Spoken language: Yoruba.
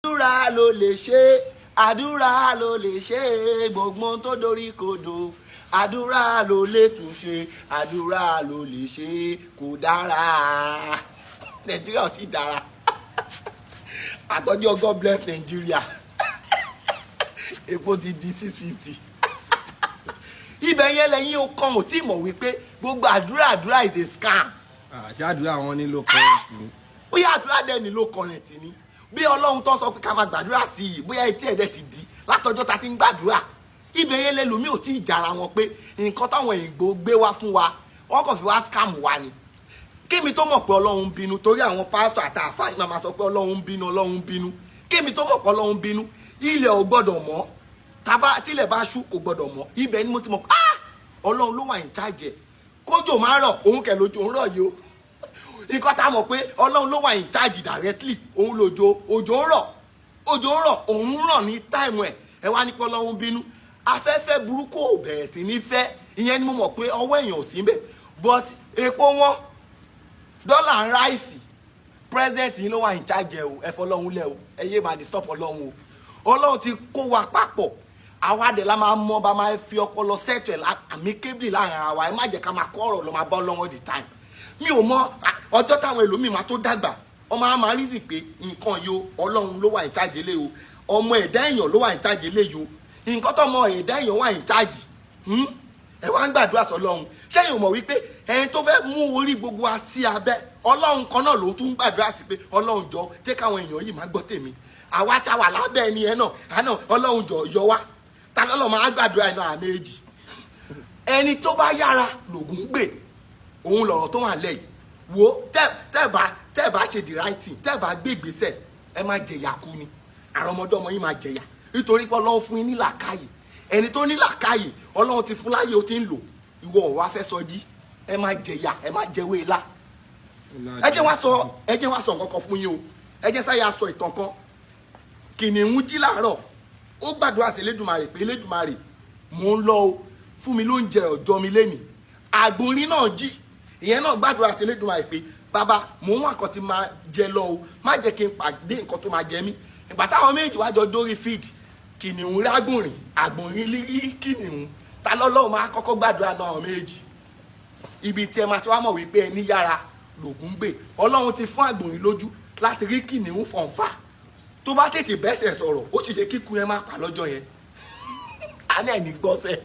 àdúrà ló lè ṣe àdúrà ló lè ṣe gbogbo tó dorí kodò àdúrà ló lè tún ṣe àdúrà ló lè ṣe kò dára nàìjíríà ò tí dára àtọ́jú God bless Nigeria epo ti di 650 ibẹ̀ yẹn lẹ́yìn ó kàn ó tí mọ̀ wípé gbogbo àdúrà is a scam. Ṣé àdúrà wọn nílò kọ́rẹ́ǹtì ni? Bóyá àdúrà dẹ̀ nílò kọ́rẹ́ǹtì ni bí ọlọ́run tó sọ pé ká máa gbàdúrà sí i bóyá etí ẹ̀dẹ̀ ti di látọjọ́ ta ti ń gbàdúrà ibẹ̀ yẹn lẹ́lòmí ò tí ì jára wọn pé nǹkan táwọn òyìnbó gbé wá fún wa wọ́n kàn fi wá scam wa ni kémi tó mọ̀ pé ọlọ́run ń bínú torí àwọn pásítọ̀ àtàfà ìmọ̀ máa sọ pé ọlọ́run ń bínú kémi tó mọ̀ pé ọlọ́run ń bínú ilẹ̀ ò gbọ́dọ̀ mọ́ tílẹ̀ bá ṣú kò gbọ́dọ̀ mọ́ ibẹ̀ ni mo ti mọ̀ pé ọlọ́run ló wà in charge kójò máa rọ̀ òun kẹ̀ lójó ń rọ̀ yìí o nǹkan tá a mọ̀ pé ọlọ́run ló wà in charge directly òun lòjò òjò ń rọ̀ òun ń rọ̀ ní táìmù ẹ wá ní pé ọlọ́run bínú afẹ́fẹ́ burúkú ò bẹ̀rẹ̀ sí ní fẹ́ ìyẹn ni mo mọ̀ pé ọwọ́ èèyàn ò sí bẹ́ẹ̀ but epo wọn dọ́là ń ráìsì president yìí ló wà in charge ẹ o ẹ fọlọ́run lẹ o ẹ yé máa disturb ọlọ́run o ọlọ́run ti kó wa papọ̀ àwa dẹ̀ la máa mọ bá máa fi ọpọlọ sẹ́tù ẹ̀ amicably láàrin ara wa ẹ má jẹ́ ká máa kọ́ ọ̀rọ̀ lọ máa bá ọlọ́run all the time mi ò mọ ọjọ́ táwọn ẹlòmíì máa tó dàgbà ọmọ á máa rí sí pé nǹkan yìí o ọlọ́run ló wà in charge lé o ọmọ ẹ̀dá èèyàn ló wà in charge lé yìí o nǹkan tó ọmọ ẹ̀dá èèyàn wà in charge ẹ wá ń gbàdúrà sọ́lọ́run ṣẹ́yìn ò mọ̀ wípé ẹni tó fẹ́ mú orí gbogbo wa sí abẹ́ ọlọ́run kan náà ló tún gbàdúrà sí pé ọlọ́run jọ jẹ́ káwọn èèyàn yìí má gbọ́ tèmi àwa tá wà lábẹ́ ẹni ẹ náà àná ọlọ́run jọ yọ wá ta lọ́lọ́ máa gbàdúrà iná àméjì ẹni tó bá yára lògùn gbè òun lọ̀rọ̀ tó wà lẹ́yìn wo tẹ́ bá ṣe the right thing tẹ́ bá gbé ìgbésẹ̀ ẹ má jẹ̀yà kú ni àwọn ọmọdé ọmọ yìí máa jẹ̀yà nítorí pé ọlọ́run fún yín ní làákàyè ẹni tó ní làákàyè ọlọ́run ti fún láyé ó ti ń lò ìwọ ò wá fẹ́ sọ jí ẹ má jẹ̀yà ẹ má jẹ̀wé ilá ẹ jẹ́ wá sọ nǹkan kan fún yín o ẹ jẹ́ sáyà sọ ìtàn kan kìnìún jí láàárọ̀ ó gbàdúrà sí Elédùmarè pé Elédùmarè mò ń lọ o fún mi lóúnjẹ ọjọ́ mi lénìí àgbòrin náà jí ìyẹn náà gbàdúrà sí Elédùmarè pé bàbá mò ń wà kan tí máa jẹ lọ o má jẹ́ kí n pàdé nǹkan tó máa jẹ mí ìgbà táwọn méjì wá jọ dórí feed kìnìún rágùnrin àgbòrin rí kìnìún ta lọ́lọ́run máa kọ́kọ́ gbàdúrà náà àwọn méjì ibi tí ẹ máa ti wá mọ̀ wípé ẹni yára lògùn gbè ọlọ́run ti fún àgbòrin lójú láti rí kìnìún fọ̀nfà tó bá tètè bẹ́sẹ̀ sọ̀rọ̀ ó sì ṣe kíkún ẹ má pa lọ́jọ́ yẹn á náà ní gbọ́sẹ̀.